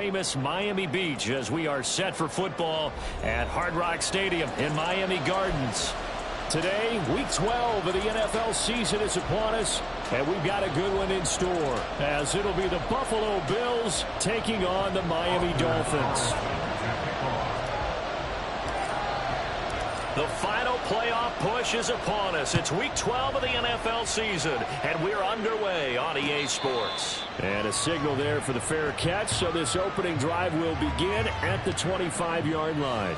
famous Miami Beach as we are set for football at Hard Rock Stadium in Miami Gardens. Today, Week 12 of the NFL season is upon us, and we've got a good one in store, as it'll be the Buffalo Bills taking on the Miami Dolphins. The final playoff push is upon us. It's Week 12 of the NFL season, and we're underway on EA Sports. And a signal there for the fair catch, so this opening drive will begin at the 25-yard line.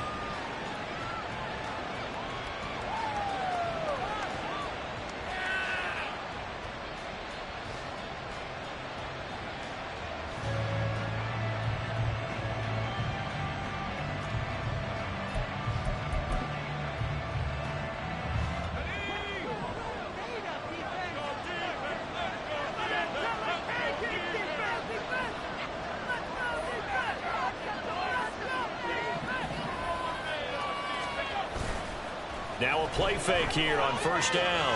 Now a play fake here on first down.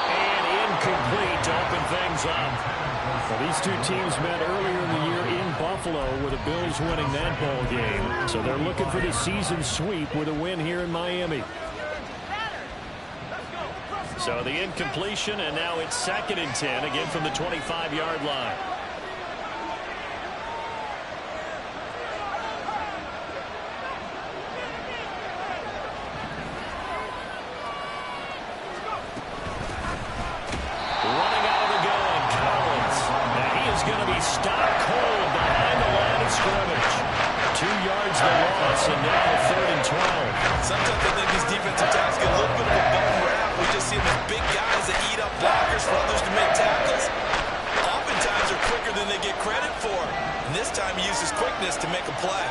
And incomplete to open things up. Well, these two teams met earlier in the year in Buffalo with the Bills winning that ball game. So they're looking for the season sweep with a win here in Miami. So the incompletion, and now it's 2nd and 10, again from the 25-yard line. Stopped cold behind the line of scrimmage. 2 yards the loss, and now 3rd and 12. Sometimes I think these defensive tackles get a little bit of a bum rap. We just see them as big guys that eat up blockers for others to make tackles. Oftentimes they're quicker than they get credit for. And this time he uses quickness to make a play.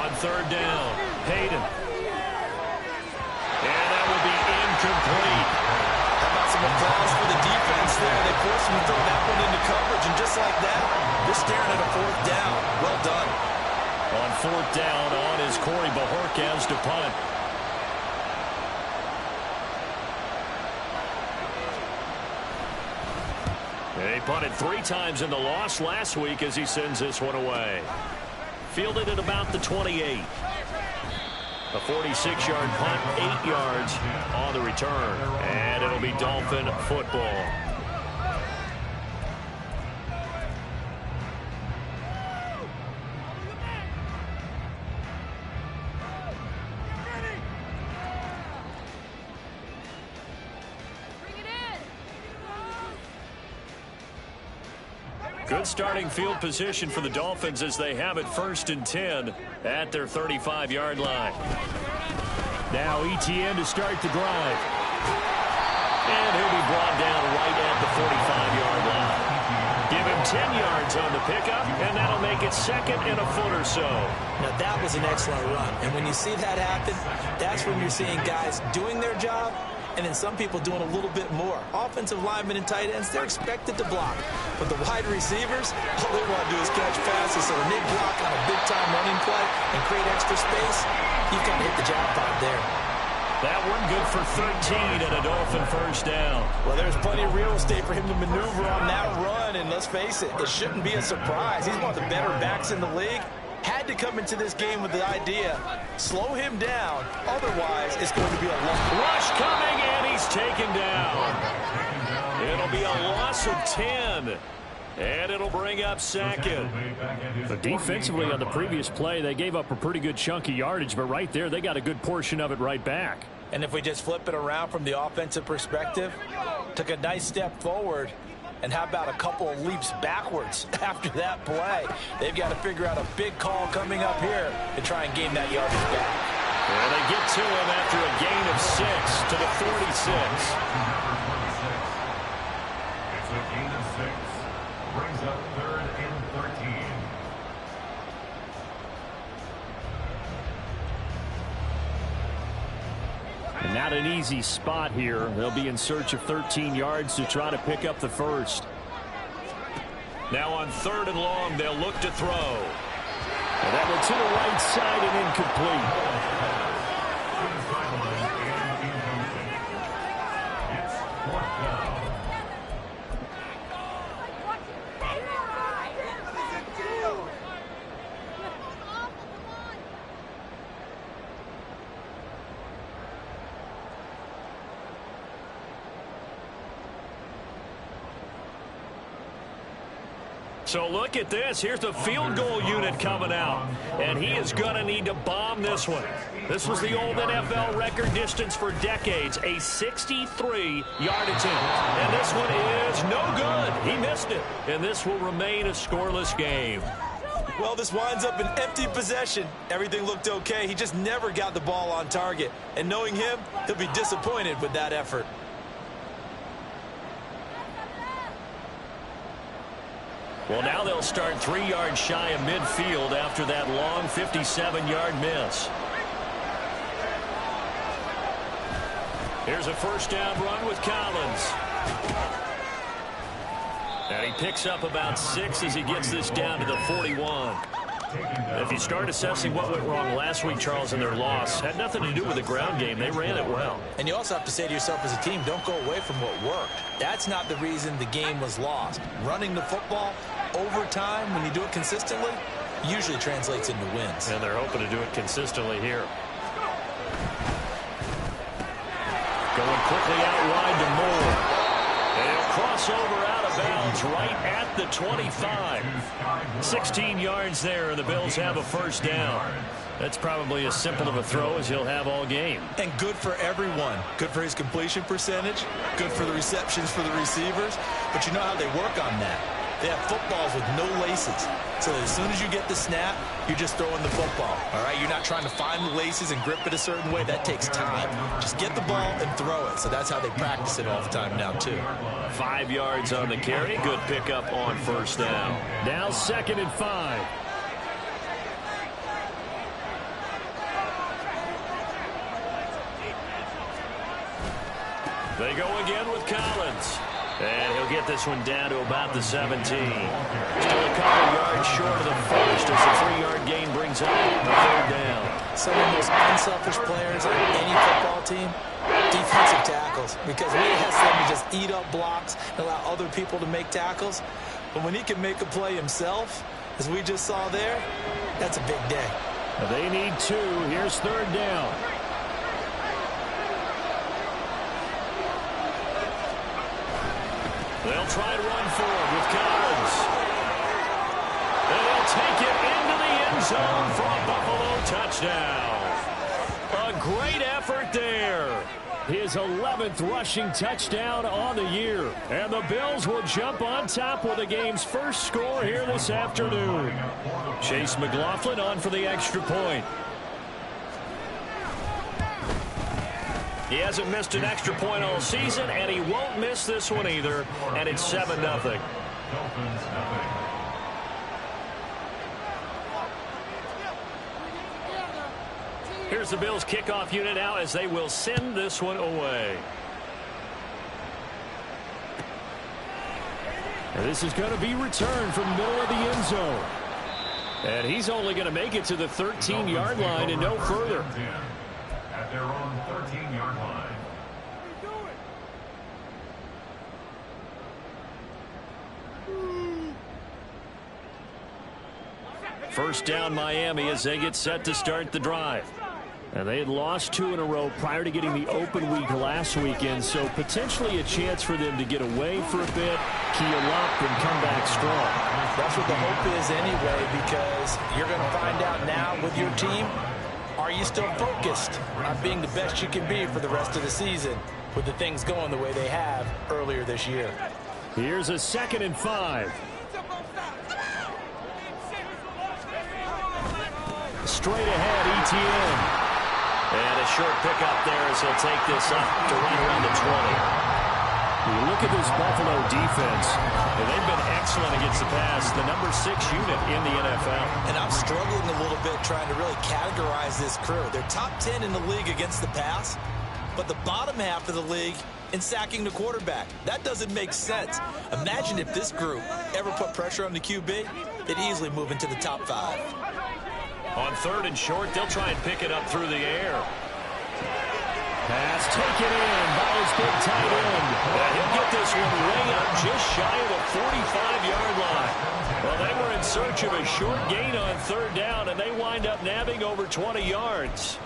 On 3rd down, Hayden. Complete. How about some applause for the defense there? They forced him to throw that one into coverage, and just like that, they're staring at a 4th down. Well done. On 4th down, on is Corey Bajorquez to punt. They punted 3 times in the loss last week as he sends this one away. Fielded at about the 28. A 46-yard punt, 8 yards on the return. And it'll be Dolphin football. Good starting field position for the Dolphins as they have it 1st and 10 at their 35-yard line. Now ETN to start the drive. And he'll be brought down right at the 45-yard line. Give him 10 yards on the pickup, and that'll make it 2nd and a foot or so. Now that was an excellent run. And when you see that happen, that's when you're seeing guys doing their job, and then some people doing a little bit more. Offensive linemen and tight ends, they're expected to block. But the wide receivers, all they want to do is catch passes. So when they block on a big-time running play and create extra space, you've got to hit the jackpot there. That one good for 13 and a Dolphin 1st down. Well, there's plenty of real estate for him to maneuver on that run. And let's face it, it shouldn't be a surprise. He's one of the better backs in the league. Had to come into this game with the idea, slow him down. Otherwise, it's going to be a long rush coming, and he's taken down. It'll be a loss of 10. And it'll bring up 2nd. But defensively on the previous play, they gave up a pretty good chunk of yardage. But right there, they got a good portion of it right back. And if we just flip it around from the offensive perspective, took a nice step forward. And how about a couple of leaps backwards after that play? They've got to figure out a big call coming up here to try and gain that yardage back. And they get to him after a gain of 6 to the 46. It's a gain of 6. Brings up 3rd and 13. And not an easy spot here. They'll be in search of 13 yards to try to pick up the 1st. Now on 3rd and long, they'll look to throw. And that one to the right side and incomplete. So look at this. Here's the field goal unit coming out. And he is going to need to bomb this one. This was the old NFL record distance for decades, a 63-yard attempt. And this one is no good. He missed it. And this will remain a scoreless game. Well, this winds up an empty possession. Everything looked okay. He just never got the ball on target. And knowing him, he'll be disappointed with that effort. Well, now they'll start 3 yards shy of midfield after that long 57-yard miss. Here's a first down run with Collins. And he picks up about 6 as he gets this down to the 41. If you start assessing what went wrong last week, Charles, in their loss, had nothing to do with the ground game. They ran it well. And you also have to say to yourself as a team, don't go away from what worked. That's not the reason the game was lost. Running the football over time, when you do it consistently, usually translates into wins. And they're hoping to do it consistently here. Going quickly out wide to Moore. And he'll cross over out of bounds right at the 25. 16 yards there, and the Bills have a first down. That's probably as simple of a throw as he'll have all game. And good for everyone. Good for his completion percentage. Good for the receptions for the receivers. But you know how they work on that. They have footballs with no laces. So as soon as you get the snap, you're just throwing the football. All right, you're not trying to find the laces and grip it a certain way. That takes time. Just get the ball and throw it. So that's how they practice it all the time now, too. 5 yards on the carry. Good pickup on first down. Now 2nd and 5. They go again with Collins. And he'll get this one down to about the 17. Still a couple yards short of the first as the 3-yard gain brings up the third down. Some of the most unselfish players on any football team, defensive tackles, because we ask them to just eat up blocks and allow other people to make tackles. But when he can make a play himself, as we just saw there, that's a big day. They need 2. Here's third down. They'll try to run forward with Collins. And he'll take it into the end zone for a Buffalo touchdown. A great effort there. His 11th rushing touchdown on the year. And the Bills will jump on top with the game's first score here this afternoon. Chase McLaughlin on for the extra point. He hasn't missed an extra point all season, and he won't miss this one either. And it's 7-0. Here's the Bills kickoff unit now as they will send this one away. And this is going to be returned from the middle of the end zone. And he's only going to make it to the 13-yard line and no further. At their own 13-yard line. First down Miami as they get set to start the drive. And they had lost 2 in a row prior to getting the open week last weekend, so potentially a chance for them to get away for a bit, keel up, and come back strong. That's what the hope is anyway, because you're going to find out now with your team, are you still focused on being the best you can be for the rest of the season with the things going the way they have earlier this year? Here's a 2nd and 5. Straight ahead, ETN. And a short pickup there as he'll take this up to right around the 20. You look at this Buffalo defense, and they've been excellent against the pass, the number 6 unit in the NFL. And I'm struggling a little bit trying to really categorize this crew. They're top 10 in the league against the pass, but the bottom half of the league in sacking the quarterback. That doesn't make sense. Imagine if this group ever put pressure on the QB, they'd easily move into the top 5. On 3rd and short, they'll try and pick it up through the air. Pass taken in by his big tight end. He'll get this one way up just shy of the 45-yard line. Well, they were in search of a short gain on 3rd down, and they wind up nabbing over 20 yards.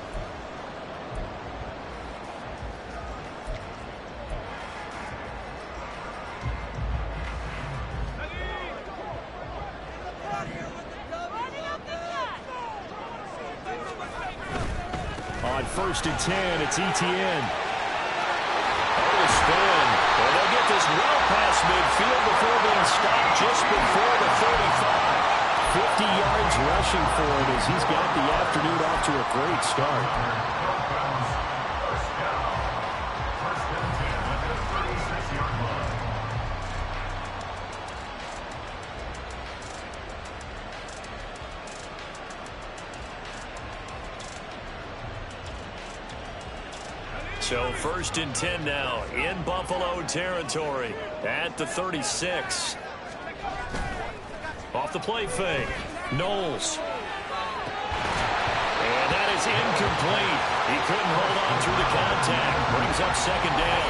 first and 10. It's Etienne. Oh, the spin. And they'll get this well past midfield before being stopped just before the 35. 50 yards rushing for him as he's got the afternoon off to a great start. So first and 10 now in Buffalo territory at the 36. Off the play fake. Knowles. And that is incomplete. He couldn't hold on through the contact. Brings up second down.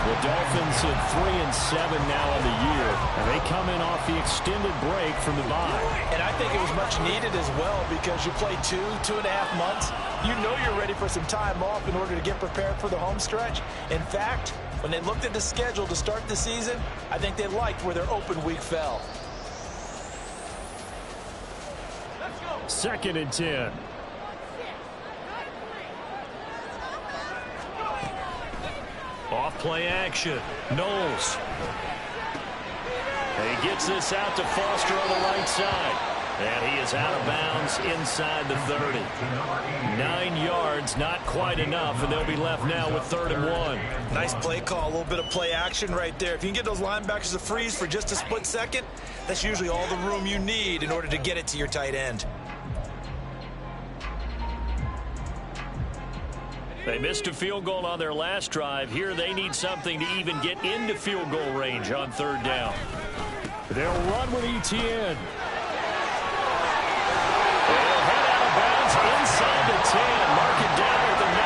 The Dolphins at 3-7 now in the year. And they come in off the extended break from the bye. And I think it was much needed as well because you play 2.5 months. You know you're ready for some time off in order to get prepared for the home stretch. In fact, when they looked at the schedule to start the season, I think they liked where their open week fell. Second and 10. Off play action. Knowles. And he gets this out to Foster on the right side. And he is out of bounds inside the 30. 9 yards, not quite enough, and they'll be left now with 3rd and 1. Nice play call, a little bit of play action right there. If you can get those linebackers to freeze for just a split second, that's usually all the room you need in order to get it to your tight end. They missed a field goal on their last drive. Here they need something to even get into field goal range on 3rd down. They'll run with Etienne. They'll head out of bounds inside the 10. Mark it down at the 9.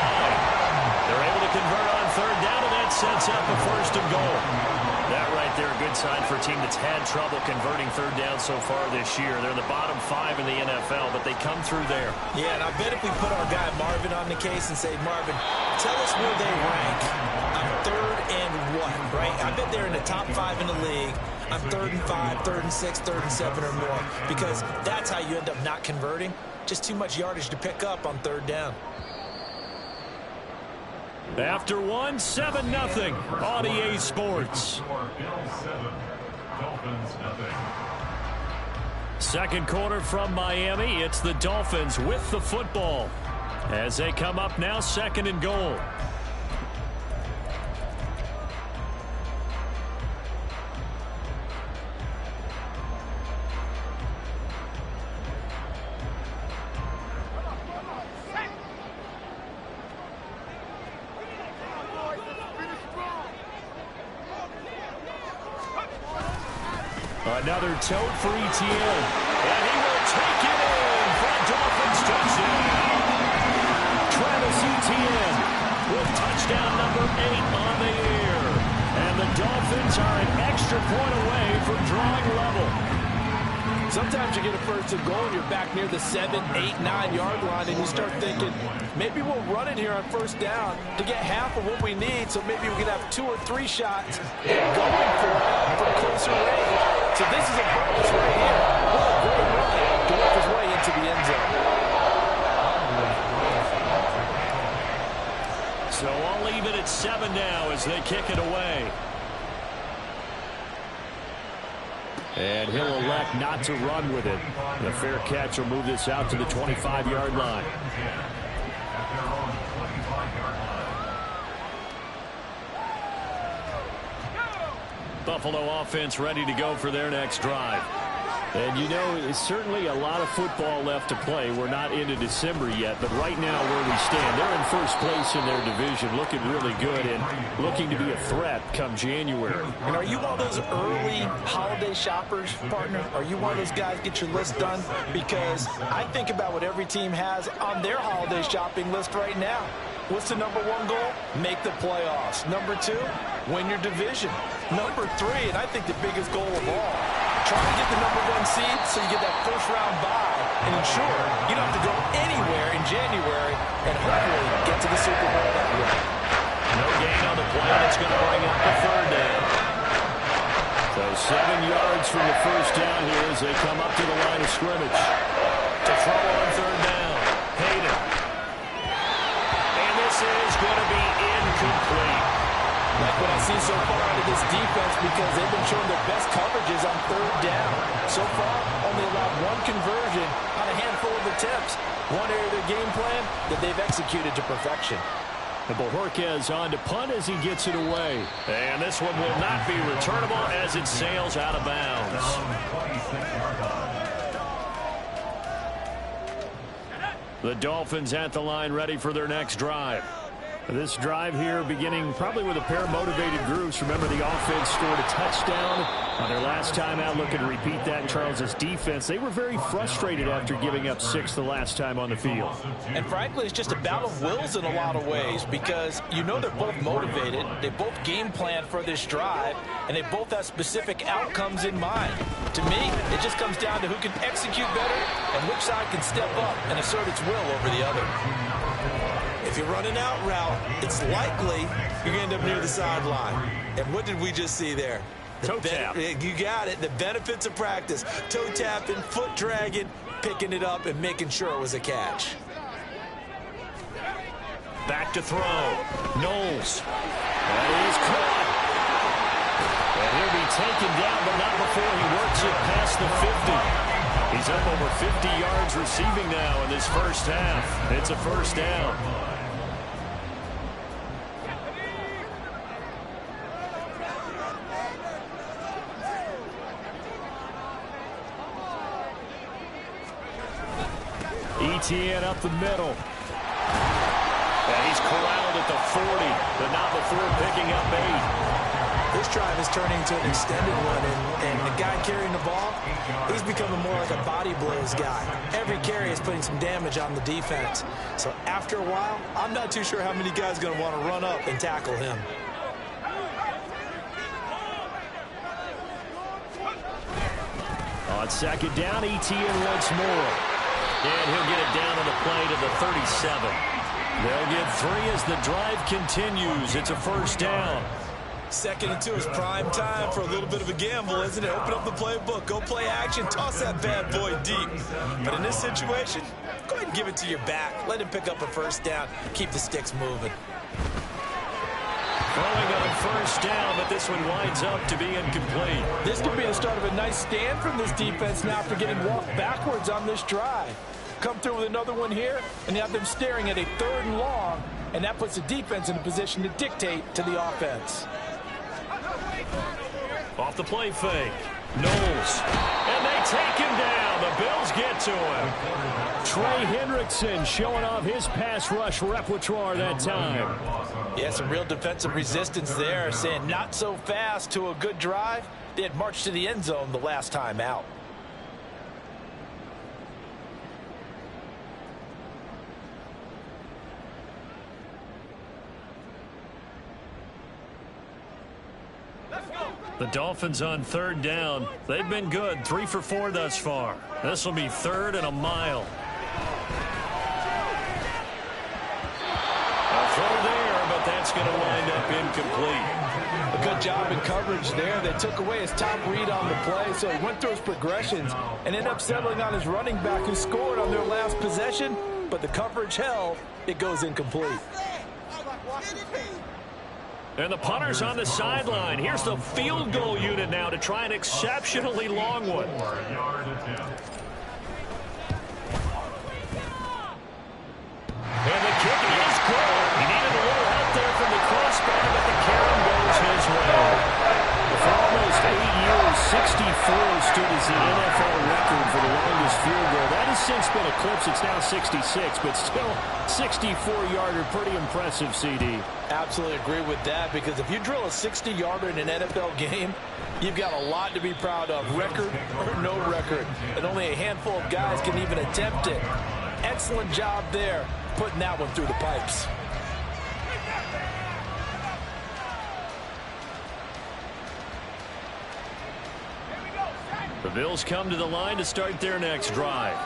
They're able to convert on 3rd down, and that sets up a 1st and goal. That right there, a good sign for a team that's had trouble converting 3rd down so far this year. They're the bottom 5 in the NFL, but they come through there. Yeah, and I bet if we put our guy Marvin on the case and say, Marvin, tell us where they rank on 3rd and what, right? I bet they're in the top 5 in the league. I'm 3rd and 5, 3rd and 6, 3rd and 7 or more, because that's how you end up not converting. Just too much yardage to pick up on 3rd down. After 1, 7-0 on EA Sports. Second quarter from Miami. It's the Dolphins with the football as they come up now 2nd and goal. Another tote for Etienne. And he will take it in for a Dolphins touchdown. Travis Etienne with touchdown number 8 on the year. And the Dolphins are an extra point away from drawing level. Sometimes you get a 1st and goal and you're back near the 7, 8, 9 yard line and you start thinking, maybe we'll run it here on 1st down to get half of what we need, so maybe we can have 2 or 3 shots going for it from closer range. So this is a bonus right here. What a great run to work his way into the end zone. So I'll leave it at 7 now as they kick it away. And he'll elect not to run with it. The fair catch will move this out to the 25-yard line. Buffalo offense ready to go for their next drive. And, you know, it's certainly a lot of football left to play. We're not into December yet, but right now where we stand, they're in first place in their division, looking really good and looking to be a threat come January. And are you one of those early holiday shoppers, partner? Are you one of those guys get your list done? Because I think about what every team has on their holiday shopping list right now. What's the number 1 goal? Make the playoffs. Number 2, win your division. Number 3, and I think the biggest goal of all, try to get the number 1 seed so you get that first-round bye and ensure you don't have to go anywhere in January and hopefully get to the Super Bowl that way. No gain on the play. That's going to bring up the 3rd down. So 7 yards from the first down here as they come up to the line of scrimmage. To throw on 3rd down. Hayden. so far out of this defense because they've been showing their best coverages on third down. So far, only allowed one conversion on a handful of attempts. One area of their game plan that they've executed to perfection. And Bojorquez on to punt as he gets it away. And this one will not be returnable as it sails out of bounds. The Dolphins at the line ready for their next drive. This drive here beginning probably with a pair of motivated groups. Remember, the offense scored a touchdown on their last time out. Looking to repeat that in Charles's defense. They were very frustrated after giving up 6 the last time on the field. And frankly, it's just a battle of wills in a lot of ways because you know they're both motivated. They both game plan for this drive, and they both have specific outcomes in mind. To me, it just comes down to who can execute better and which side can step up and assert its will over the other. If you're running out route, it's likely you're going to end up near the sideline. And what did we just see there? Toe tap. You got it. The benefits of practice. Toe tapping, foot dragging, picking it up, and making sure it was a catch. Back to throw. Knowles. That is caught. And he'll be taken down, but not before he works it past the 50. He's up over 50 yards receiving now in this first half. It's a first down. ETN up the middle. And he's corralled at the 40, but not before picking up 8. This drive is turning into an extended one, and the guy carrying the ball, he's becoming more like a body blows guy. Every carry is putting some damage on the defense. So after a while, I'm not too sure how many guys are going to want to run up and tackle him. On second down, ETN once more. And he'll get it down on the play to the 37. They'll get 3 as the drive continues. It's a first down. 2nd and 2 is prime time for a little bit of a gamble, isn't it? Open up the playbook, go play action, toss that bad boy deep. But in this situation, go ahead and give it to your back. Let him pick up a first down, keep the sticks moving. Throwing on first down, but this one winds up to be incomplete. This could be the start of a nice stand from this defense now after getting walked backwards on this drive. Come through with another one here, and you have them staring at a 3rd and long, and that puts the defense in a position to dictate to the offense. Off the play fake. Knowles. And they take him down. The Bills get to him. Trey Hendrickson showing off his pass rush repertoire that time. Yeah, some real defensive resistance there, saying not so fast to a good drive. They had marched to the end zone the last time out. The Dolphins on 3rd down. They've been good. 3 for 4 thus far. This will be 3rd and a mile. A throw there, but that's going to wind up incomplete. A good job in coverage there. They took away his top read on the play, so he went through his progressions and ended up settling on his running back who scored on their last possession, but the coverage held. It goes incomplete. And the punter's on the sideline. Here's the field goal unit now to try an exceptionally long one. And the kick is good. He needed a little help there from the crossbar, but the carry goes his way. For almost 8 years, 64 stood as the NFL record for the longest field goal. That has since been eclipsed. It's now 66, but still 64-yarder. Pretty impressive, CD. Absolutely agree with that, because if you drill a 60-yarder in an NFL game, you've got a lot to be proud of, record or no record. And only a handful of guys can even attempt it. Excellent job there, putting that one through the pipes. The Bills come to the line to start their next drive.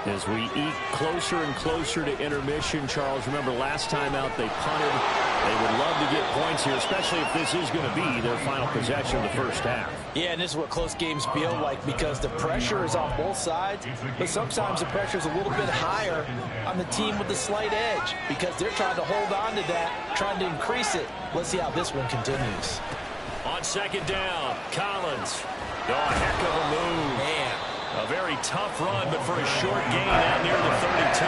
As we eke closer and closer to intermission, Charles, remember last time out they punted. They would love to get points here, especially if this is going to be their final possession of the first half. Yeah, and this is what close games feel like because the pressure is on both sides, but sometimes the pressure is a little bit higher on the team with the slight edge because they're trying to hold on to that, trying to increase it. Let's see how this one continues. On second down, Collins. Oh, a heck of a move. Man. A very tough run, but for a short gain out near the 32.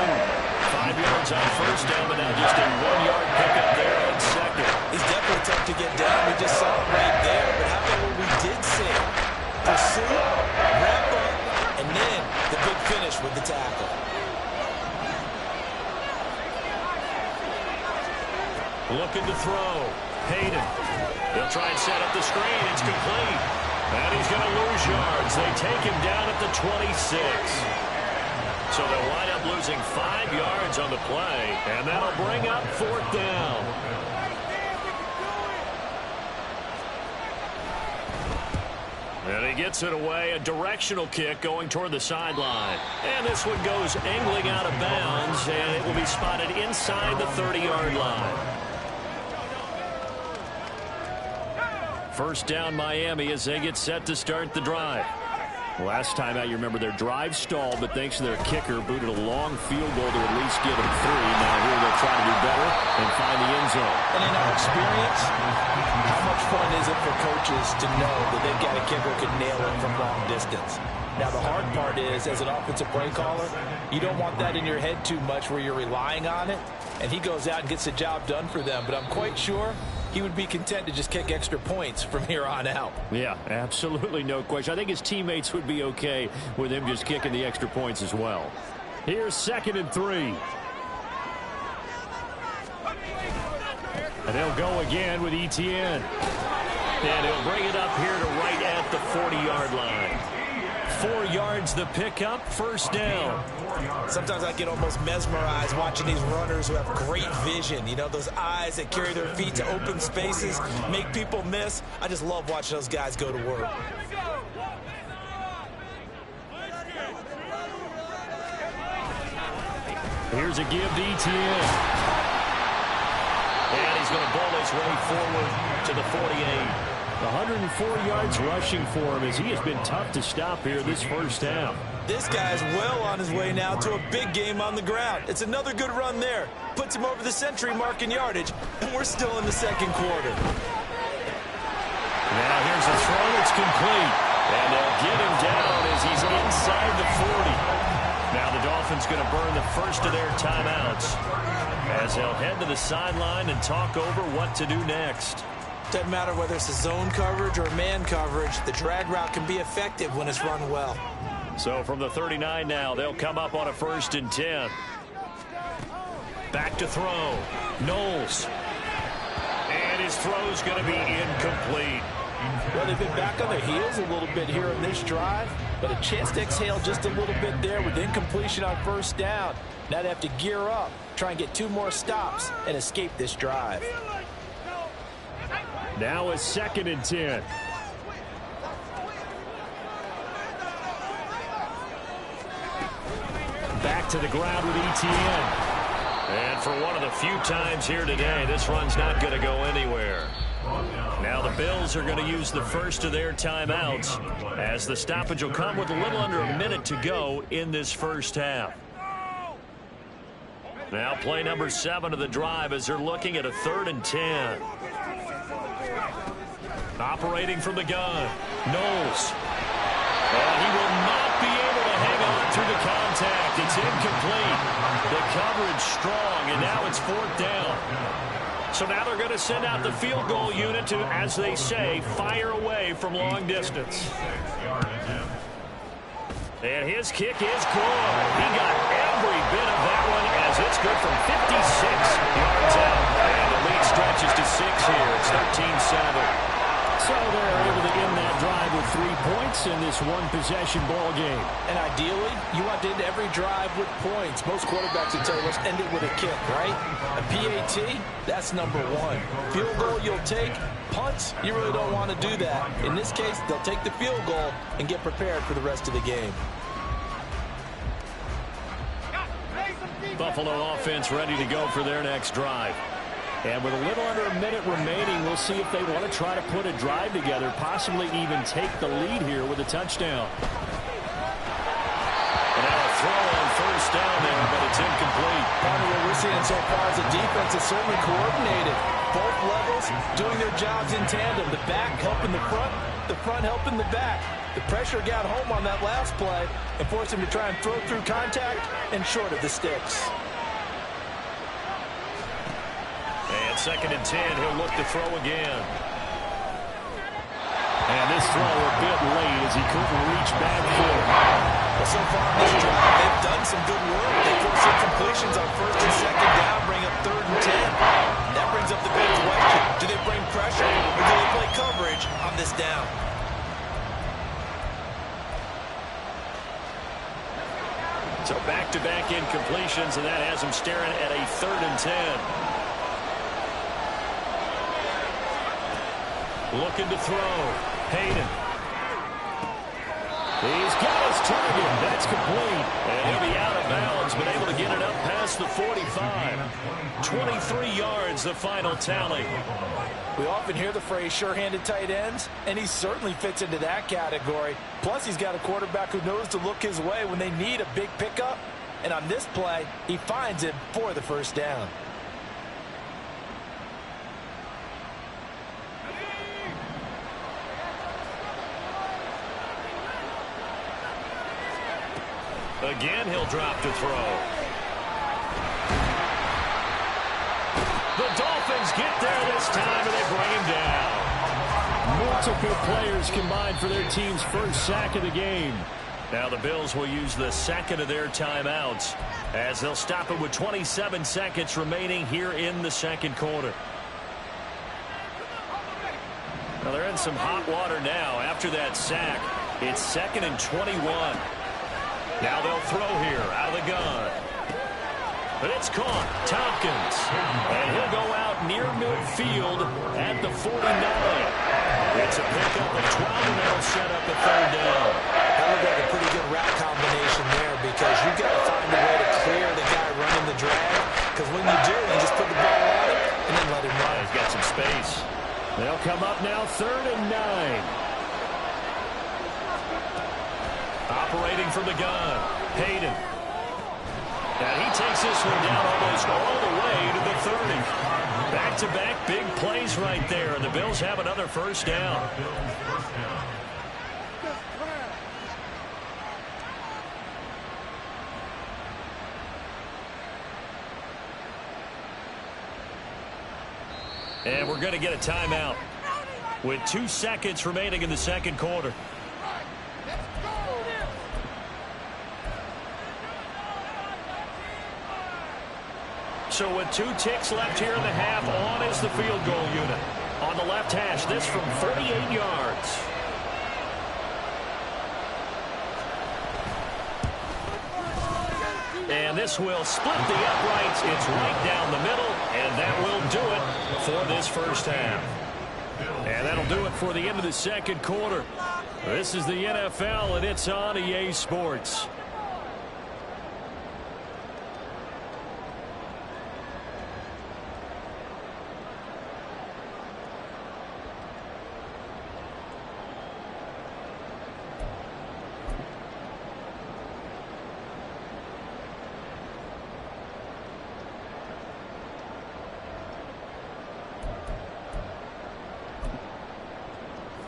5 yards on first down, but now just a 1-yard pickup there on second. He's definitely tough to get down. We just saw it right there. But how about what we did see? Pursue, wrap up, and then the big finish with the tackle. Looking to throw. Hayden. He'll try and set up the screen. It's complete. And he's going to lose yards. They take him down at the 26. So they'll wind up losing 5 yards on the play. And that'll bring up fourth down. And he gets it away. A directional kick going toward the sideline. And this one goes angling out of bounds. And it will be spotted inside the 30-yard line. First down Miami as they get set to start the drive. Last time out, you remember their drive stalled, but thanks to their kicker, booted a long field goal to at least get them 3. Now here they'll try to do better and find the end zone. And in our experience, how much fun is it for coaches to know that they've got a kicker who can nail it from long distance? Now the hard part is, as an offensive play caller, you don't want that in your head too much where you're relying on it, and he goes out and gets the job done for them. But I'm quite sure he would be content to just kick extra points from here on out. Yeah, absolutely no question. I think his teammates would be okay with him just kicking the extra points as well. Here's 2nd and 3. And he'll go again with ETN. And he'll bring it up here to right at the 40-yard line. 4 yards the pickup, first down. Sometimes I get almost mesmerized watching these runners who have great vision. You know, those eyes that carry their feet to open spaces, make people miss. I just love watching those guys go to work. Here's a give to ETN. And he's going to bowl his way forward to the 48. 104 yards rushing for him as he has been tough to stop here this first half. This guy's well on his way now to a big game on the ground. It's another good run there. Puts him over the century mark in yardage, and we're still in the second quarter. Now here's a throw that's complete. And they'll get him down as he's inside the 40. Now the Dolphins going to burn the first of their timeouts as they'll head to the sideline and talk over what to do next. Doesn't matter whether it's a zone coverage or man coverage, the drag route can be effective when it's run well. So from the 39 now, they'll come up on a 1st and 10. Back to throw. Knowles. And his throw's going to be incomplete. Well, they've been back on their heels a little bit here in this drive, but a chance to exhale just a little bit there with incompletion on first down. Now they have to gear up, try and get 2 more stops, and escape this drive. Now a 2nd and 10. Back to the ground with ETN. And for one of the few times here today, this run's not going to go anywhere. Now the Bills are going to use the first of their timeouts as the stoppage will come with a little under a minute to go in this first half. Now play number 7 of the drive as they're looking at a 3rd and 10. Operating from the gun, Knowles. And he will not be able to hang on through the contact. It's incomplete. The coverage strong, and now it's 4th down. So now they're going to send out the field goal unit to, as they say, fire away from long distance. And his kick is good. He got every bit of that one as it's good from 56 yards out. And the lead stretches to 6 here. It's 13-7. So they're able to end that drive with 3 points in this one-possession ball game. And ideally, you want to end every drive with points. Most quarterbacks would tell us end it with a kick, right? A PAT, that's number 1. Field goal you'll take. Punts, you really don't want to do that. In this case, they'll take the field goal and get prepared for the rest of the game. Buffalo offense ready to go for their next drive. And with a little under a minute remaining, we'll see if they want to try to put a drive together, possibly even take the lead here with a touchdown. And now a throw on first down there, but it's incomplete. Part of what we're seeing so far is the defense is certainly coordinated. Both levels doing their jobs in tandem. The back helping the front helping the back. The pressure got home on that last play and forced him to try and throw through contact and short of the sticks. And 2nd and 10, he'll look to throw again. And this throw a bit late as he couldn't reach back for it. Well, so far in this drive, they've done some good work. They forced some completions on 1st and 2nd down, bring up 3rd and 10. That brings up the big question. Do they bring pressure or do they play coverage on this down? So back-to-back incompletions, and that has him staring at a 3rd and 10. Looking to throw. Hayden. He's got his target. That's complete. And he'll be out of bounds, but able to get it up past the 45. 23 yards, the final tally. We often hear the phrase sure-handed tight ends, and he certainly fits into that category. Plus, he's got a quarterback who knows to look his way when they need a big pickup. And on this play, he finds it for the first down. Again, he'll drop to throw. The Dolphins get there this time, and they bring him down. Multiple players combined for their team's first sack of the game. Now the Bills will use the second of their timeouts as they'll stop it with 27 seconds remaining here in the second quarter. Now they're in some hot water now after that sack. It's 2nd and 21. Now they'll throw here out of the gun. But it's caught. Tompkins. And he'll go out near midfield at the 49. It's a pickup of 12, and that'll set up a 3rd down. That looked like a pretty good route combination there because you've got to find a way to clear the guy running the drag. Because when you do, you just put the ball on him and then let him run. He's got some space. They'll come up now 3rd and 9. Operating from the gun, Hayden. And he takes this one down almost all the way to the 30. Back-to-back big plays right there, and the Bills have another first down. And we're going to get a timeout with 2 seconds remaining in the second quarter. So with 2 ticks left here in the half, on is the field goal unit. On the left hash, this from 48 yards. And this will split the uprights. It's right down the middle, and that will do it for this first half. And that'll do it for the end of the second quarter. This is the NFL, and it's on EA Sports.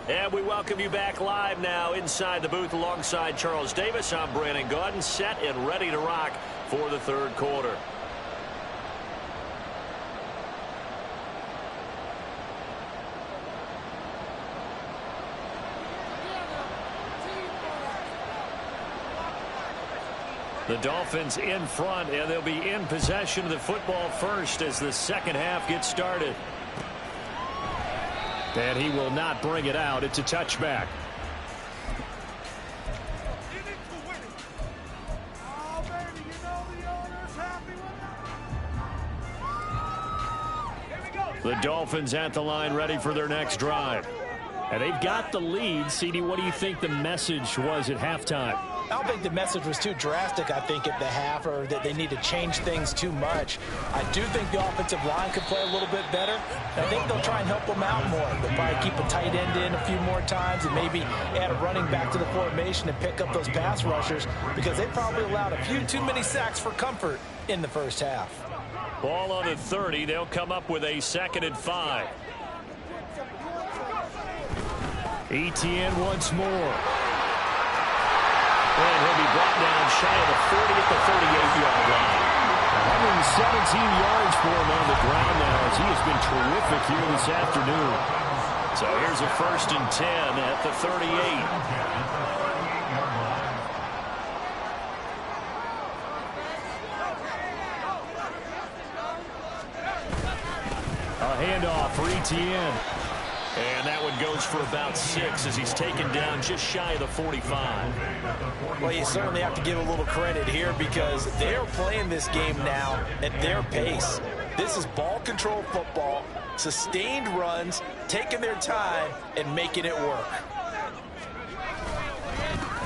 And we welcome you back live now inside the booth alongside Charles Davis. I'm Brandon Gaudin, set and ready to rock for the third quarter. The Dolphins in front, and they'll be in possession of the football first as the second half gets started. And he will not bring it out. It's a touchback. The Dolphins at the line ready for their next drive. And they've got the lead. CD, what do you think the message was at halftime? I don't think the message was too drastic, I think, at the half, or that they need to change things too much. I do think the offensive line could play a little bit better. I think they'll try and help them out more. They'll probably keep a tight end in a few more times and maybe add a running back to the formation and pick up those pass rushers, because they probably allowed a few too many sacks for comfort in the first half. Ball on the 30. They'll come up with a 2nd and 5. Etienne once more. And he'll be brought down shy of the 40 at the 38-yard line. 117 yards for him on the ground now, as he has been terrific here this afternoon. So here's a 1st and 10 at the 38. A handoff for Etienne. And that one goes for about 6 as he's taken down just shy of the 45. Well, you certainly have to give a little credit here, because they're playing this game now at their pace. This is ball control football, sustained runs, taking their time, and making it work.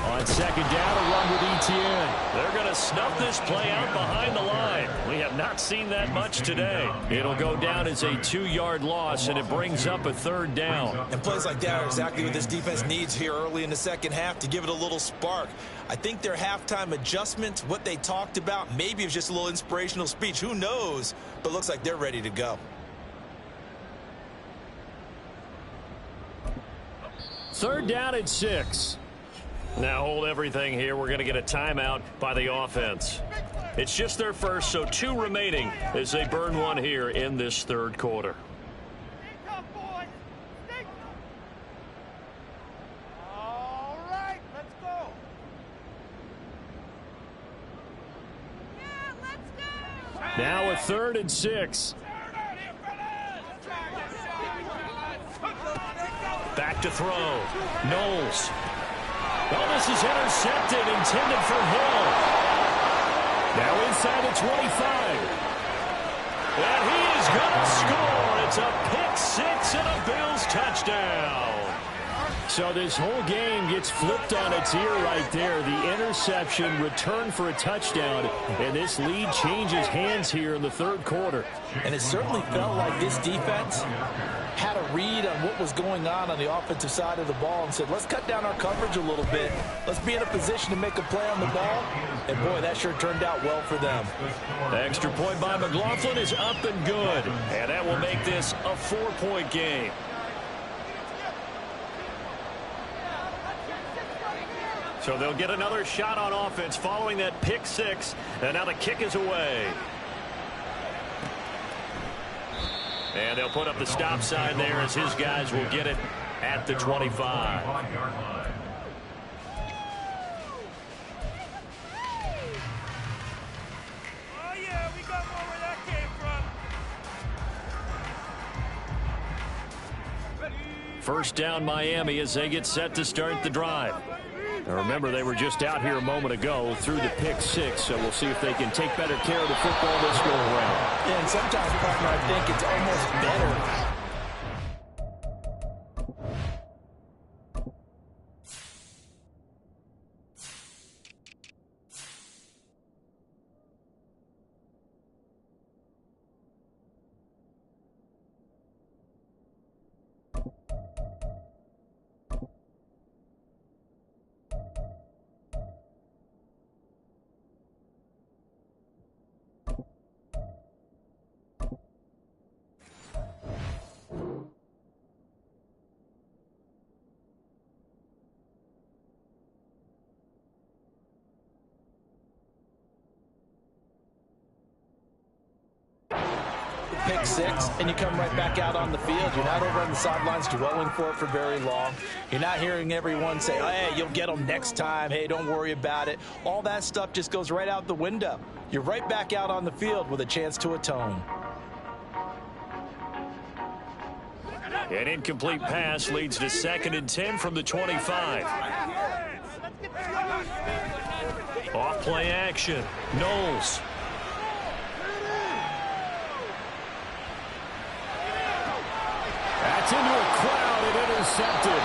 On 2nd down, a run with Etienne. They're going to snuff this play out behind the line. We have not seen that much today. It'll go down as a 2-yard loss, and it brings up a 3rd down. And plays like that are exactly what this defense needs here early in the second half to give it a little spark. I think their halftime adjustments, what they talked about, maybe it was just a little inspirational speech. Who knows? But it looks like they're ready to go. 3rd down and 6. Now hold everything here. We're going to get a timeout by the offense. It's just their first, so 2 remaining as they burn one here in this 3rd quarter. All right, let's go. Yeah, let's go. Now a 3rd and 6. Back to throw. Knowles. Well, this is intercepted, intended for Hill. Now inside the 25. And he is going to score. It's a pick-6 and a Bills touchdown. So this whole game gets flipped on its ear right there. The interception, return for a touchdown, and this lead changes hands here in the 3rd quarter. And it certainly felt like this defense had a read on what was going on the offensive side of the ball and said, let's cut down our coverage a little bit. Let's be in a position to make a play on the ball. And, boy, that sure turned out well for them. The extra point by McLaughlin is up and good. And that will make this a 4-point game. So they'll get another shot on offense following that pick-6. And now the kick is away. And they'll put up the stop sign there as his guys will get it at the 25. Oh, yeah, we got more where that came from. 1st down Miami as they get set to start the drive. Now remember, they were just out here a moment ago through the pick-6, so we'll see if they can take better care of the football this go around. Yeah, and sometimes, partner, I think it's almost better. Pick-6, and you come right back out on the field. You're not over on the sidelines dwelling for it for very long. You're not hearing everyone say, hey, you'll get them next time. Hey, don't worry about it. All that stuff just goes right out the window. You're right back out on the field with a chance to atone. An incomplete pass leads to 2nd and 10 from the 25. Off play action. Knowles. That's into a crowd and intercepted.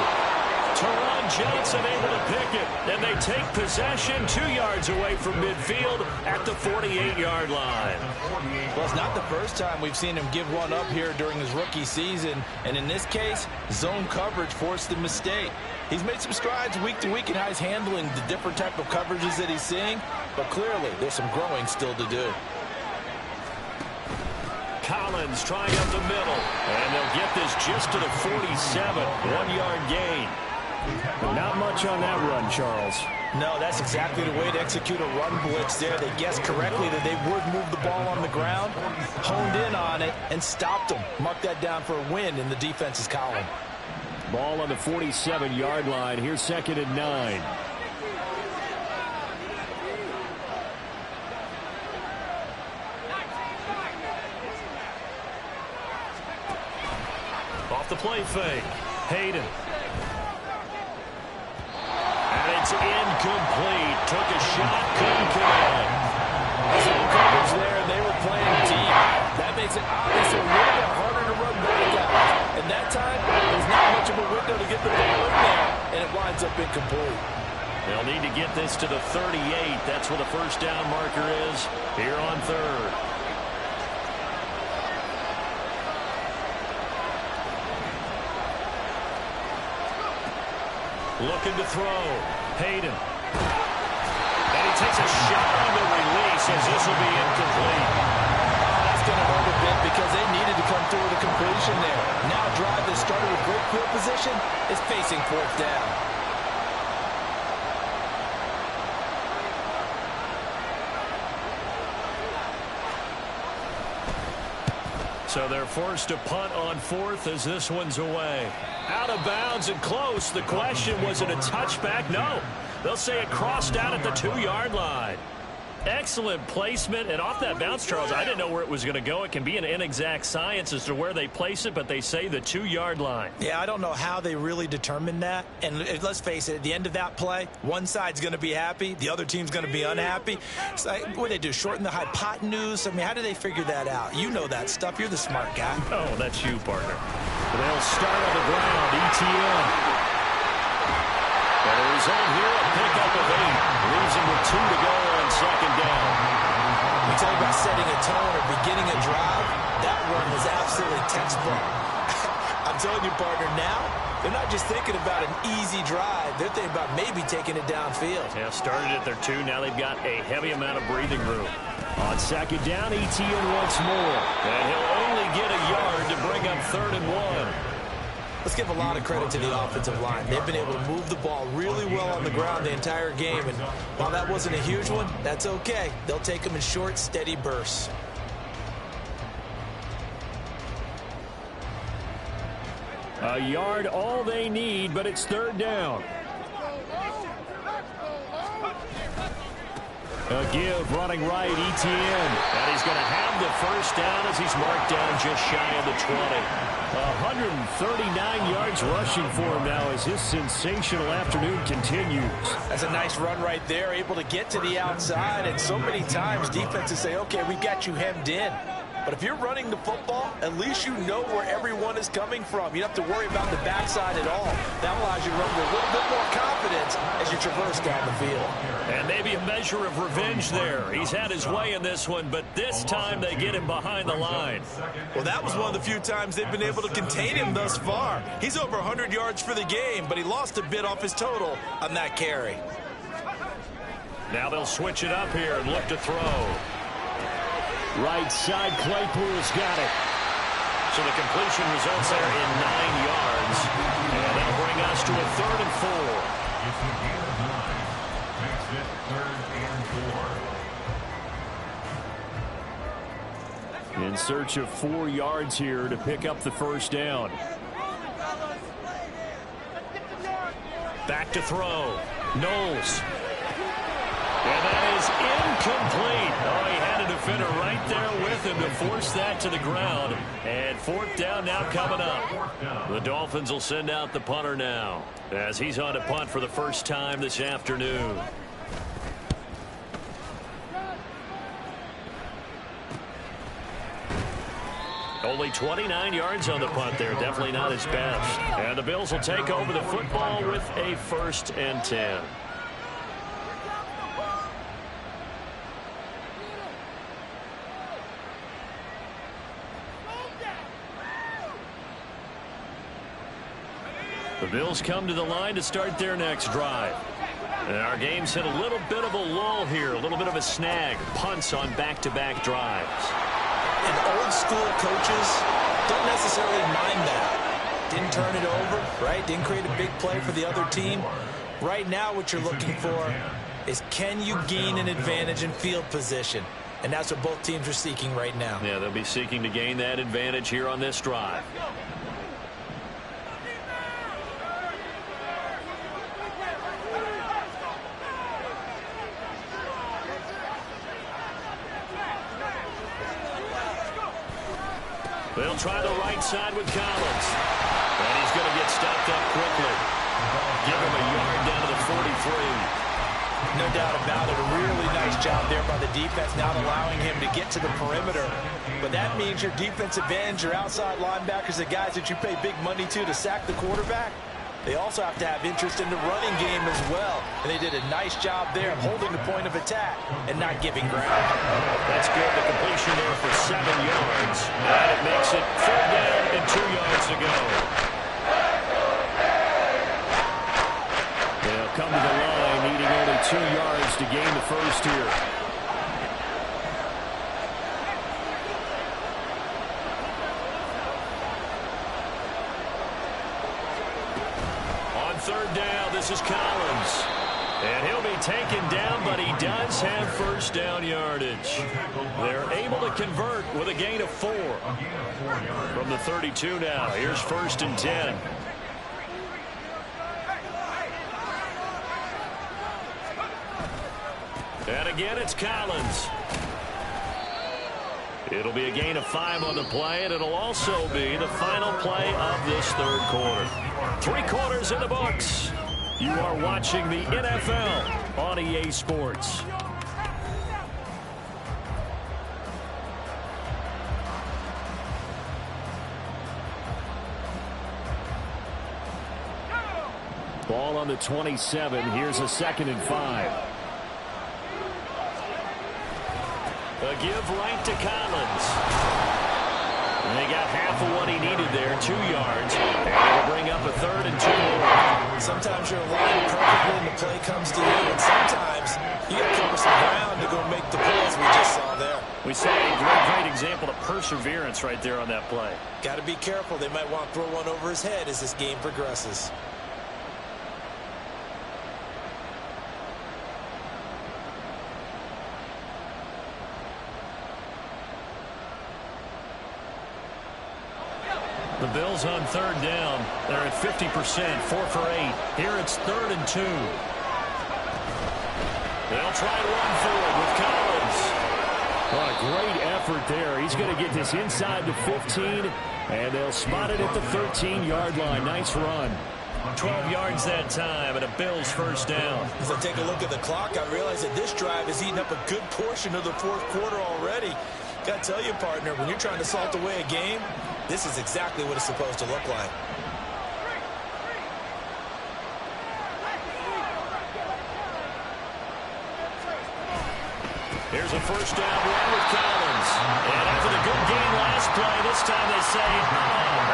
Teron Johnson able to pick it. And they take possession 2 yards away from midfield at the 48-yard line. Well, it's not the first time we've seen him give one up here during his rookie season. And in this case, zone coverage forced the mistake. He's made some strides week to week in how he's handling the different type of coverages that he's seeing. But clearly, there's some growing still to do. Collins trying up the middle. And they'll get this just to the 47. 1-yard gain. Not much on that run, Charles. No, that's exactly the way to execute a run blitz there. They guessed correctly that they would move the ball on the ground, honed in on it, and stopped them. Mark that down for a win in the defense's column. Ball on the 47-yard line. Here's 2nd and 9. Off the play fake. Hayden. And it's incomplete. Took a shot, couldn't connect. Zone coverage there, and they were playing deep. That makes it obviously a little bit harder to run back out. And that time, there's not much of a window to get the ball in there, and it winds up incomplete. They'll need to get this to the 38. That's where the first down marker is here on 3rd. Looking to throw. Hayden. And he takes a shot on the release as this will be incomplete. That's going to hurt a bit because they needed to come through with a completion there. Now a drive that started with great field position is facing 4th down. So they're forced to punt on 4th as this one's away. Out of bounds and close. The question, was it a touchback? No. They'll say it crossed out at the 2-yard line. Excellent placement. And off that bounce, Charles, I didn't know where it was going to go. It can be an inexact science as to where they place it, but they say the 2-yard line. Yeah, I don't know how they really determined that. And let's face it, at the end of that play, one side's going to be happy, the other team's going to be unhappy. It's like, what do they do, shorten the hypotenuse? I mean, how do they figure that out? You know that stuff. You're the smart guy. Oh, that's you, partner. They'll start on the ground. ETN. The result here, a pickup of 8. Leaves him with 2 to go on 2nd down. We talk about setting a tone or beginning a drive. That run was absolutely textbook. I'm telling you, partner, now they're not just thinking about an easy drive. They're thinking about maybe taking it downfield. Yeah, started at their 2. Now they've got a heavy amount of breathing room. On 2nd down, ETN once more. And he'll only get a yard to bring up 3rd and 1. Let's give a lot of credit to the offensive line. They've been able to move the ball really well on the ground the entire game. And while that wasn't a huge one, that's okay. They'll take them in short, steady bursts. A yard all they need, but it's 3rd down. A give running right, ETN. And he's going to have the first down as he's marked down just shy of the 20. 139 yards rushing for him now as his sensational afternoon continues. That's a nice run right there, able to get to the outside. And so many times defenses say, okay, we got you hemmed in. But if you're running the football, at least you know where everyone is coming from. You don't have to worry about the backside at all. That allows you to run with a little bit more confidence as you traverse down the field. And maybe a measure of revenge there. He's had his way in this one, but this time they get him behind the line. Well, that was one of the few times they've been able to contain him thus far. He's over 100 yards for the game, but he lost a bit off his total on that carry. Now they'll switch it up here and look to throw. Right side, Claypool's got it. So the completion results there in 9 yards. And that'll bring us to a 3rd and 4. It's a gain of 9. Makes it 3rd and 4. In search of 4 yards here to pick up the first down. Back to throw. Knowles. And that is incomplete. Oh, he had a defender right there with him to force that to the ground. And 4th down now coming up. The Dolphins will send out the punter now as he's on to punt for the first time this afternoon. Only 29 yards on the punt there. Definitely not his best. And the Bills will take over the football with a 1st and 10. The Bills come to the line to start their next drive. And our game's hit a little bit of a lull here, a little bit of a snag. Punts on back-to-back drives. And old school coaches don't necessarily mind that. Didn't turn it over, right? Didn't create a big play for the other team. Right now what you're looking for is, can you gain an advantage in field position? And that's what both teams are seeking right now. Yeah, they'll be seeking to gain that advantage here on this drive. They'll try the right side with Collins. And he's going to get stopped up quickly. Give him a yard down to the 43. No doubt about it. A really nice job there by the defense, not allowing him to get to the perimeter. But that means your defensive ends, your outside linebackers, the guys that you pay big money to sack the quarterback, they also have to have interest in the running game as well. And they did a nice job there of holding the point of attack and not giving ground. That's good. The completion there for 7 yards. And it makes it 3rd down and 2 yards to go. They'll come to the line needing only 2 yards to gain the first here. On 3rd down, this is Collins. And he'll be taken down, but he does have 1st down yardage. They're able to convert with a gain of 4. From the 32 now, here's 1st and 10. And again, it's Collins. It'll be a gain of 5 on the play, and it'll also be the final play of this 3rd quarter. 3 quarters in the books. You are watching the NFL on EA Sports. Ball on the 27. Here's a 2nd and 5. A give right to Collins. And they got half of what he needed there, 2 yards. And it'll bring up a 3rd and 2. Sometimes you're aligned perfectly and the play comes to you, and sometimes you got to cover some ground to go make the plays we just saw there. We saw a great example of perseverance right there on that play. Got to be careful. They might want to throw one over his head as this game progresses. The Bills on 3rd down. They're at 50%, 4 for 8. Here it's 3rd and 2. They'll try to run forward with Collins. What a great effort there. He's going to get this inside the 15, and they'll spot it at the 13-yard line. Nice run. 12 yards that time, and a Bills 1st down. As I take a look at the clock, I realize that this drive has eaten up a good portion of the 4th quarter already. Got to tell you, partner, when you're trying to salt away a game, this is exactly what it's supposed to look like. Here's a 1st down run with Collins. And after the good game last play, this time they say,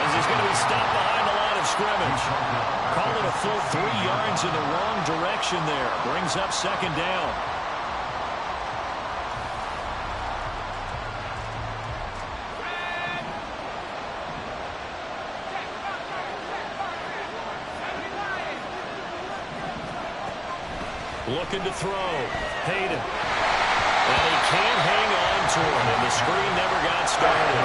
as he's going to be stopped behind the line of scrimmage. Call it a full 3 yards in the wrong direction there. Brings up 2nd down. Looking to throw. Hayden. And he can't hang on to him, and the screen never got started.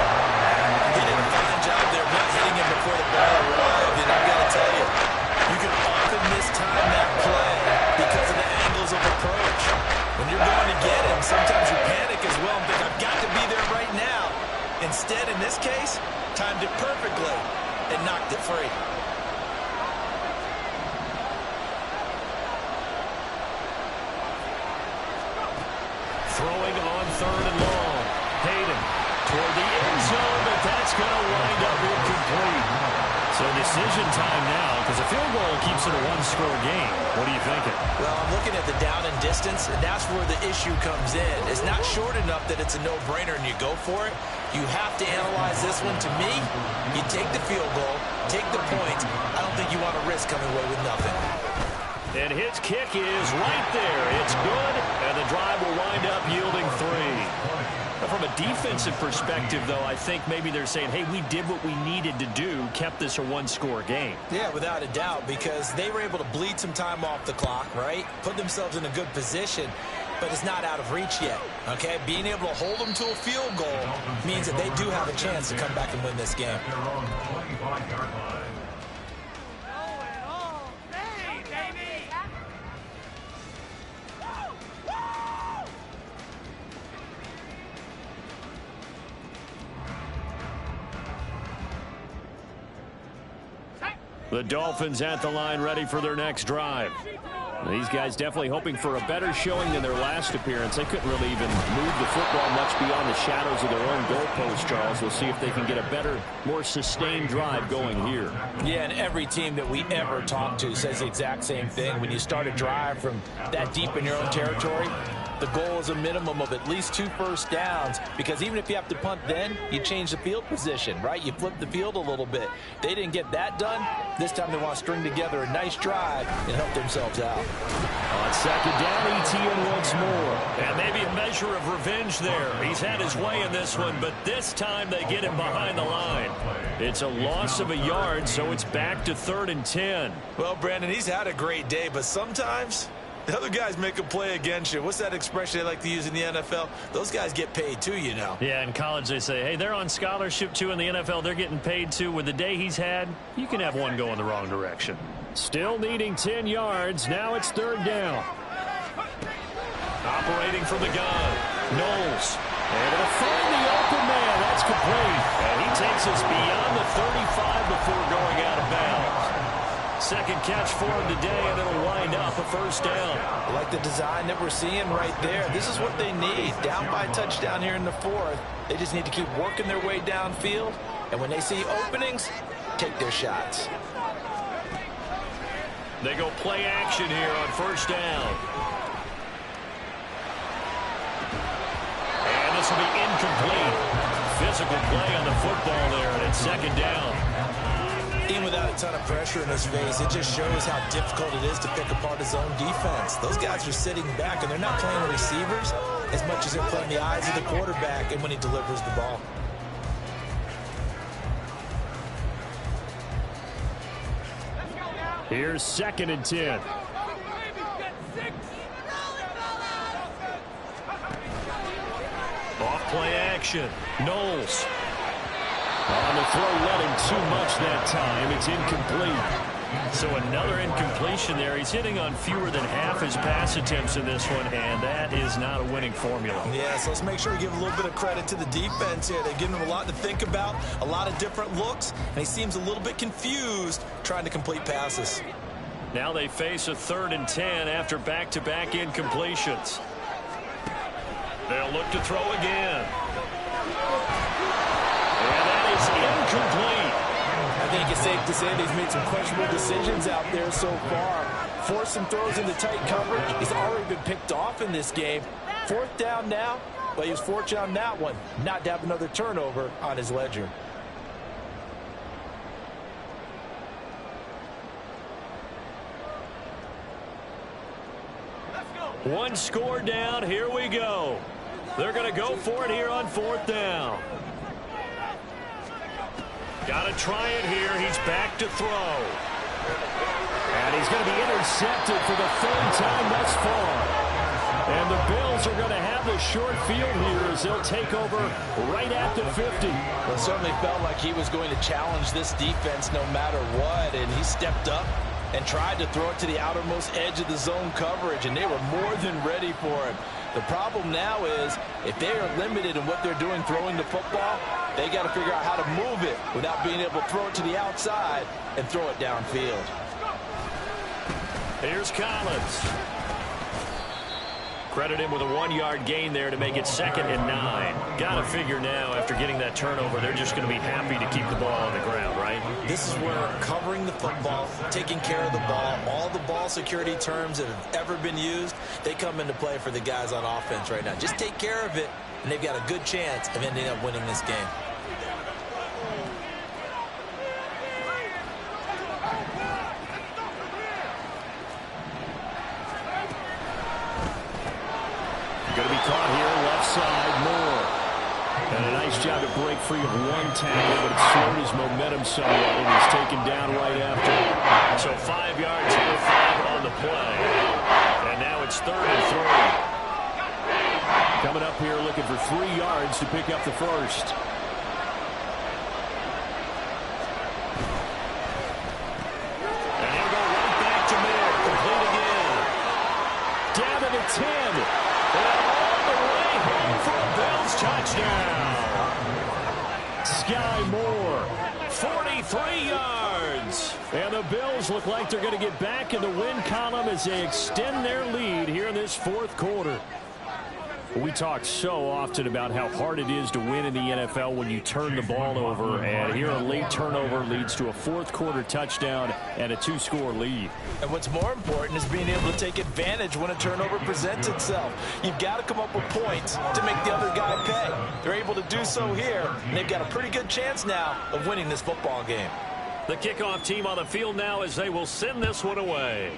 He did a fine job there not hitting him before the ball arrived, and I've got to tell you, you can often mistime that play because of the angles of approach. When you're going to get him, sometimes you panic as well and think, I've got to be there right now. Instead, in this case, timed it perfectly and knocked it free. Throwing on 3rd and long. Hayden toward the end zone, but that's it's going to wind up incomplete. So decision time now, because a field goal keeps it a one-score game. What are you thinking? Well, I'm looking at the down and distance, and that's where the issue comes in. It's not short enough that it's a no-brainer and you go for it. You have to analyze this one. To me, you take the field goal, take the points. I don't think you want to risk coming away with nothing. And his kick is right there. It's good, and the drive will wind up yielding 3. From a defensive perspective, though, I think maybe they're saying, hey, we did what we needed to do, kept this a one-score game. Yeah, without a doubt, because they were able to bleed some time off the clock, right? Put themselves in a good position, but it's not out of reach yet, okay? Being able to hold them to a field goal means that they do have a chance to come back and win this game. They're on the 25-yard line. The Dolphins at the line ready for their next drive. These guys definitely hoping for a better showing than their last appearance. They couldn't really even move the football much beyond the shadows of their own goalpost, Charles. We'll see if they can get a better, more sustained drive going here. Yeah, and every team that we ever talk to says the exact same thing. When you start a drive from that deep in your own territory, the goal is a minimum of at least 2 first downs, because even if you have to punt then, you change the field position, right? You flip the field a little bit. They didn't get that done. This time they want to string together a nice drive and help themselves out. On second down, Etienne once more. And maybe a measure of revenge there. He's had his way in this one, but this time they get him behind the line. It's a loss of a yard, so it's back to 3rd and 10. Well, Brandon, he's had a great day, but sometimes the other guys make a play against you. What's that expression they like to use in the NFL? Those guys get paid too, you know. Yeah, in college they say, hey, they're on scholarship too. In the NFL, they're getting paid too. With the day he's had, you can have one go in the wrong direction. Still needing 10 yards. Now it's 3rd down. Operating from the gun, Knowles. And it'll find the open man. That's complete. And he takes us beyond the 35 before going out of bounds. Second catch for him today, and it'll wind up a first down. I like the design that we're seeing right there. This is what they need. Down by a touchdown here in the 4th. They just need to keep working their way downfield. And when they see openings, take their shots. They go play action here on first down. And this will be incomplete. Physical play on the football there, and it's second down. Even without a ton of pressure in his face, it just shows how difficult it is to pick apart his own defense. Those guys are sitting back, and they're not playing receivers as much as they're playing the eyes of the quarterback and when he delivers the ball. Here's 2nd and 10. Off play action. Knowles. On the throw, letting too much that time. It's incomplete. So another incompletion there. He's hitting on fewer than half his pass attempts in this one, and that is not a winning formula. Yeah, so let's make sure we give a little bit of credit to the defense here. They're giving him a lot to think about, a lot of different looks, and he seems a little bit confused trying to complete passes. Now they face a 3rd and 10 after back-to-back incompletions. They'll look to throw again. And that is incomplete. I think it's safe to say that he's made some questionable decisions out there so far. Forced some throws into tight coverage. He's already been picked off in this game. 4th down now, but he was fortunate on that one not to have another turnover on his ledger. One score down. Here we go. They're going to go for it here on 4th down. Got to try it here. He's back to throw. And he's going to be intercepted for the 3rd time thus far. And the Bills are going to have the short field here as they'll take over right at the 50. Well, it certainly felt like he was going to challenge this defense no matter what, and he stepped up and tried to throw it to the outermost edge of the zone coverage, and they were more than ready for him. The problem now is if they are limited in what they're doing throwing the football, they got to figure out how to move it without being able to throw it to the outside and throw it downfield. Here's Collins. Credit him with a 1-yard gain there to make it 2nd and 9. Got to figure now, after getting that turnover, they're just going to be happy to keep the ball on the ground, right? This is where covering the football, taking care of the ball, all the ball security terms that have ever been used, they come into play for the guys on offense right now. Just take care of it, and they've got a good chance of ending up winning this game. Going to be caught here, left side, Moore. And a nice job to break free of one tackle, but it slowed his momentum somewhat, and he's taken down right after. So 5 yards here, 5 on the play. And now it's 3rd and 3. Coming up here looking for 3 yards to pick up the first. And he'll go right back to Moore, complete again. Down to the 10. And all the way home for a Bills touchdown. Sky Moore, 43 yards. And the Bills look like they're going to get back in the win column as they extend their lead here in this 4th quarter. We talk so often about how hard it is to win in the NFL when you turn the ball over, and here a late turnover leads to a 4th quarter touchdown and a 2-score lead. And what's more important is being able to take advantage when a turnover presents itself. You've got to come up with points to make the other guy pay. They're able to do so here, and they've got a pretty good chance now of winning this football game. The kickoff team on the field now as they will send this one away.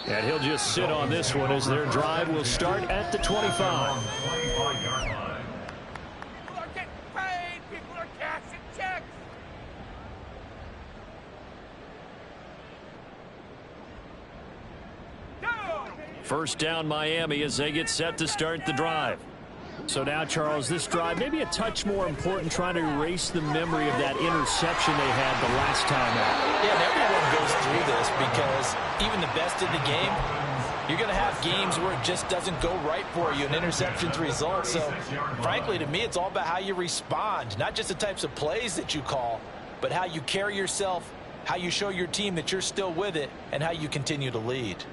And he'll just sit on this one as their drive will start at the 25. People are getting paid. People are cashing checks. First down Miami as they get set to start the drive. So now, Charles, this drive maybe a touch more important, trying to erase the memory of that interception they had the last time out. Yeah, and everyone goes through this because even the best in the game, you're going to have games where it just doesn't go right for you, and interceptions result. So, frankly, to me, it's all about how you respond, not just the types of plays that you call, but how you carry yourself, how you show your team that you're still with it, and how you continue to lead.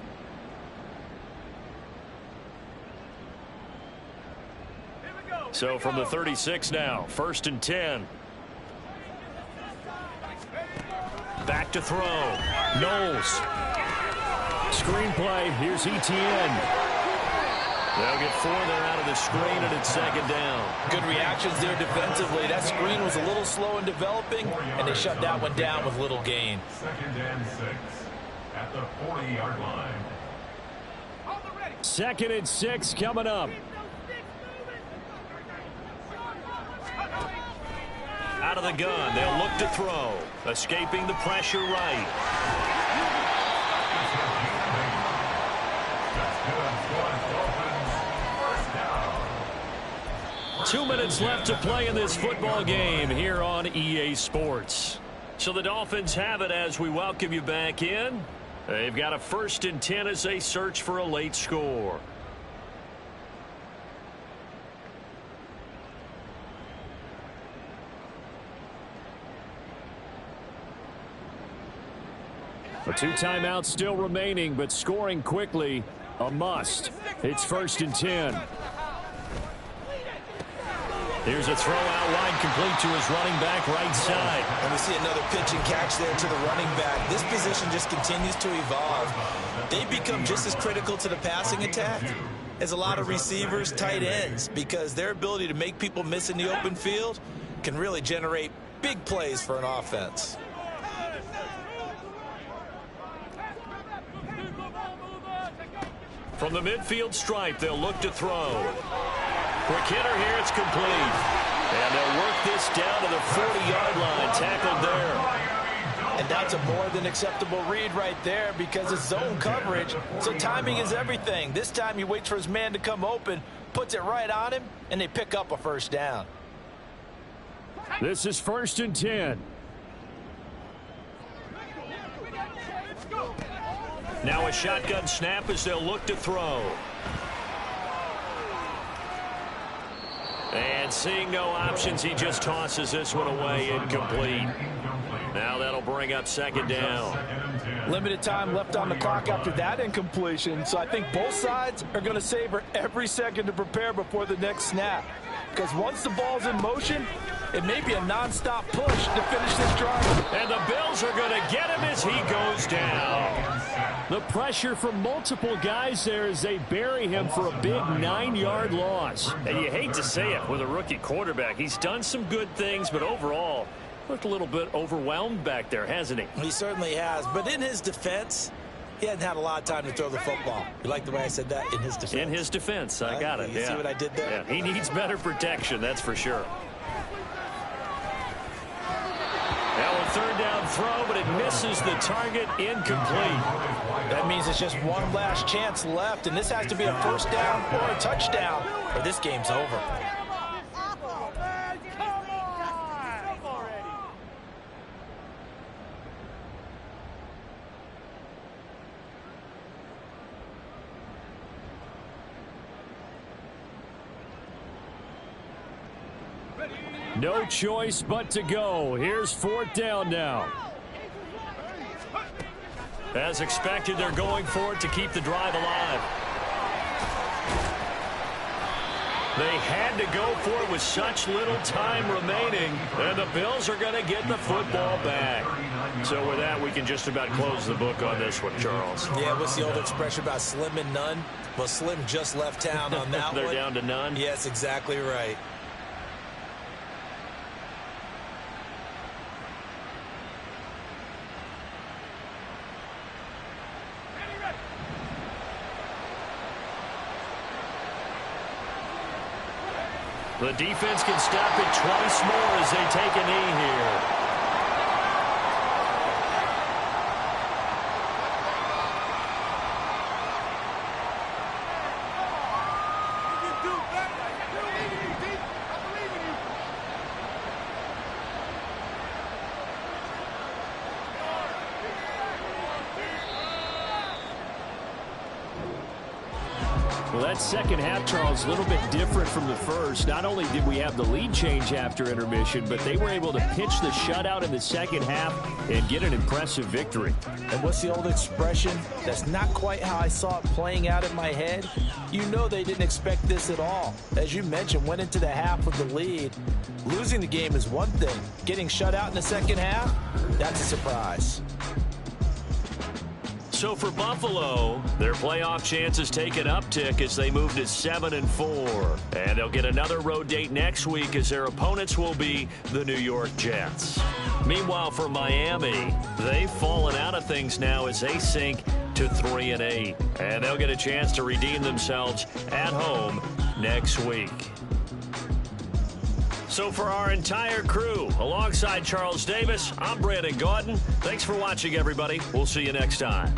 So from the 36 now, 1st and 10. Back to throw. Knowles. Screenplay. Here's ETN. They'll get 4 there out of the screen, and it's 2nd down. Good reactions there defensively. That screen was a little slow in developing, and they shut that one down with little gain. 2nd and 6 at the 40-yard line. 2nd and 6 coming up. Out of the gun, they'll look to throw. Escaping the pressure right. That's 2 minutes left to play in this football game here on EA Sports. So the Dolphins have it as we welcome you back in. They've got a 1st and 10 as they search for a late score. The 2 timeouts still remaining, but scoring quickly, a must. It's 1st and 10. Here's a throw out wide, complete to his running back right side. And we see another pitch and catch there to the running back. This position just continues to evolve. They become just as critical to the passing attack as a lot of receivers, tight ends, because their ability to make people miss in the open field can really generate big plays for an offense. From the midfield stripe, they'll look to throw. Quick hitter here, it's complete. And they'll work this down to the 40-yard line, tackled there. And that's a more than acceptable read right there because it's zone coverage, so timing is everything. This time he waits for his man to come open, puts it right on him, and they pick up a 1st down. This is 1st and 10. Now a shotgun snap as they'll look to throw. And And seeing no options, he just tosses this one away, incomplete. Now that'll bring up second down. Limited time left on the clock after that incompletion, so I think both sides are going to savor every second to prepare before the next snap. Because once the ball's in motion, it may be a nonstop push to finish this drive. And the Bills are going to get him as he goes down. The pressure from multiple guys there as they bury him for a big 9-yard loss. And you hate to say it with a rookie quarterback. He's done some good things, but overall, looked a little bit overwhelmed back there, hasn't he? He certainly has, but in his defense, he hadn't had a lot of time to throw the football. You like the way I said that? In his defense. In his defense, I got it. You see what I did there? Yeah, he needs better protection, that's for sure. Now a third down throw, but it misses the target, incomplete. That means it's just one last chance left, and this has to be a first down or a touchdown, or this game's over. No choice but to go. Here's fourth down now. As expected, they're going for it to keep the drive alive. They had to go for it with such little time remaining, and the Bills are going to get the football back. So with that, we can just about close the book on this one, Charles. Yeah, what's the old expression about slim and none? Well, Slim just left town on that They're one. down to none? Yes, exactly right. The defense can stop it twice more as they take a knee here. Well, that second half, Charles, a little bit different from the first. Not only did we have the lead change after intermission, but they were able to pitch the shutout in the second half and get an impressive victory. And what's the old expression? That's not quite how I saw it playing out in my head. You know they didn't expect this at all. As you mentioned, went into the half with the lead. Losing the game is one thing. Getting shut out in the second half, that's a surprise. So for Buffalo, their playoff chances take an uptick as they move to 7-4. And they'll get another road date next week as their opponents will be the New York Jets. Meanwhile, for Miami, they've fallen out of things now as they sink to 3-8. And they'll get a chance to redeem themselves at home next week. So for our entire crew, alongside Charles Davis, I'm Brandon Gaudin. Thanks for watching, everybody. We'll see you next time.